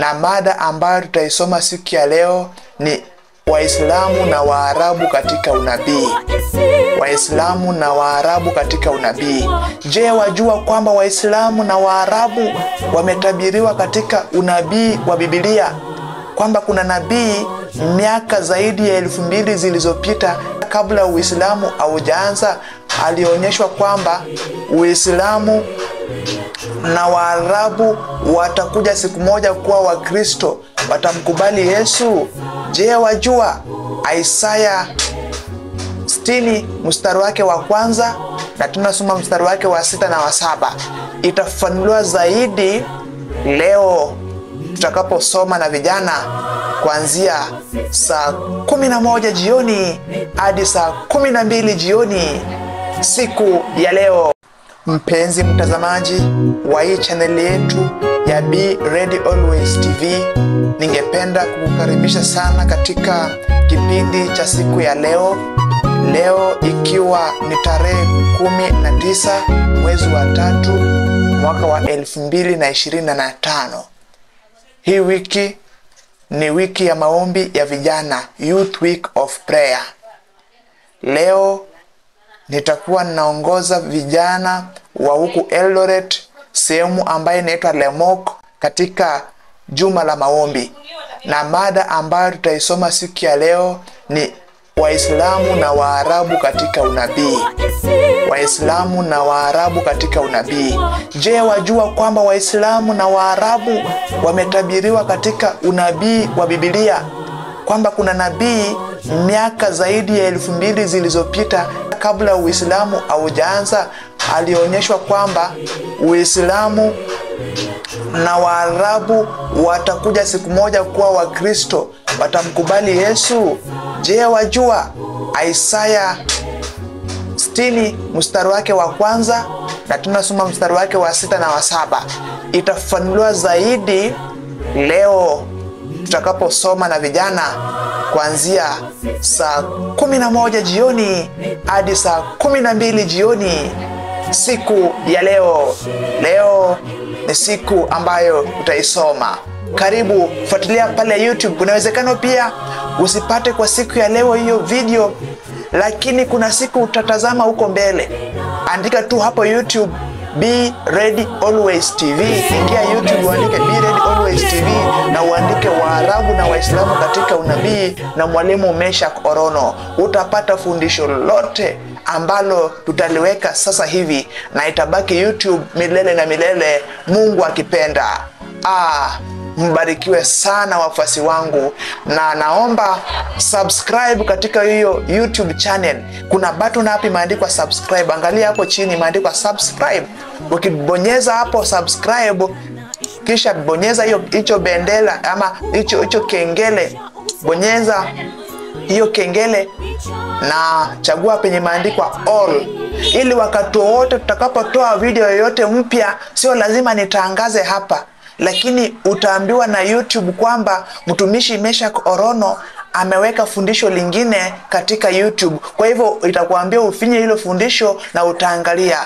na mada ambayo tutaisoma siku ya leo ni Waislamu na Waarabu katika unabii. Waislamu na Waarabu katika unabii. Je, wajua kwamba Waislamu na Waarabu wametabiriwa katika unabii wa Biblia? Kwamba kuna nabii miaka zaidi ya 2000 zilizopita kabla Uislamu haujaanza alionyeshwa kwamba Uislamu na Waarabu watakuja siku moja kuwa Wakristo, watamkubali Yesu. Je, wajua? Isaya 60 mstari wake wa kwanza na tunasoma mstari wake wa 6 na wa 7 itafafanuliwa zaidi leo tutakaposoma na vijana kuanzia saa 11 jioni hadi saa 12 jioni siku ya leo. Mpenzi mtazamaji wa hii channel yetu ya Be Ready Always TV, ningependa kukukaribisha sana katika kipindi cha siku ya leo. Leo ikiwa ni tarehe 19 mwezi wa 3 mwaka wa 2025. Hii wiki ni wiki ya maombi ya vijana, Youth Week of Prayer. Leo nitakuwa naongoza vijana wa huku Eldoret, sehemu ambayo inaitwa Lemok, katika juma la maombi. Na mada ambayo tutaisoma siku ya leo ni Waislamu na Waarabu katika unabii. Waislamu na Waarabu katika unabii. Je, wajua kwamba Waislamu na Waarabu wametabiriwa katika unabii wa Biblia? Kwamba kuna nabii miaka zaidi ya 2000 zilizopita kabla Uislamu haujaanza alionyeshwa kwamba Uislamu na Waarabu watakuja siku moja kuwa Wakristo, watamkubali Yesu. Je, wajua? Isaya 60 mstari wake wa kwanza na tunasoma mstari wake wa 6 na wa 7 itafafanuliwa zaidi leo tutakaposoma na vijana kuanzia saa 11 jioni hadi saa 12 jioni siku ya leo. Leo ni siku ambayo utaisoma. Karibu, fuatilia pale YouTube. Kunawezekana pia usipate kwa siku ya leo hiyo video, lakini kuna siku utatazama huko mbele. Andika tu hapo YouTube Be Ready Always TV. Ingia YouTube uandike Be Ready Always TV na uandike Waarabu na Waislamu katika unabii na Mwalimu Meshak Orono. Utapata fundisho lote ambalo tutaliweka sasa hivi na itabaki YouTube milele na milele, Mungu akipenda. Mbarikiwe sana wafuasi wangu, na naomba subscribe katika hiyo YouTube channel. Kuna button hapo imeandikwa subscribe. Angalia hapo chini imeandikwa subscribe. Ukibonyeza hapo subscribe, kisha bonyeza hicho bendera ama hicho kengele. Bonyeza hiyo kengele na chagua penye imeandikwa all, ili wakati wote tutakapotoa video yoyote mpya, sio lazima nitangaze hapa, lakini utaambiwa na YouTube kwamba mtumishi Meshak Orono ameweka fundisho lingine katika YouTube. Kwa hivyo itakuambia ufinye hilo fundisho na utaangalia.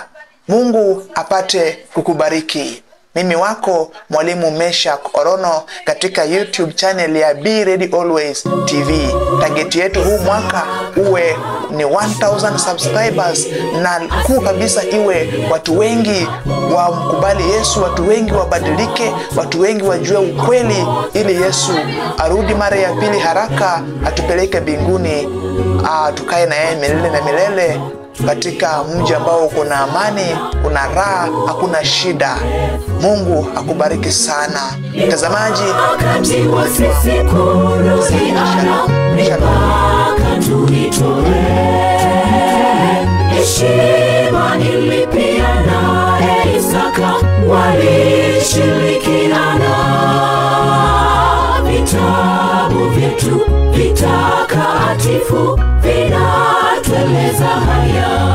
Mungu apate kukubariki. Mimi wako Mwalimu Meshak Orono katika YouTube channel ya Be Ready Always TV. Target yetu huu mwaka uwe ni 1000 subscribers, na kuu kabisa iwe watu wengi wamkubali Yesu, watu wengi wabadilike, watu wengi wajue ukweli, ili Yesu arudi mara ya pili haraka, atupeleke mbinguni, tukae na yeye milele na milele katika mji ambao uko na amani, kuna raha, hakuna shida. Mungu akubariki sana mtazamaji. Heshima ilipiana, Isaka walishirikiana. Vitabu vyetu vitakatifu vinatueleza haya.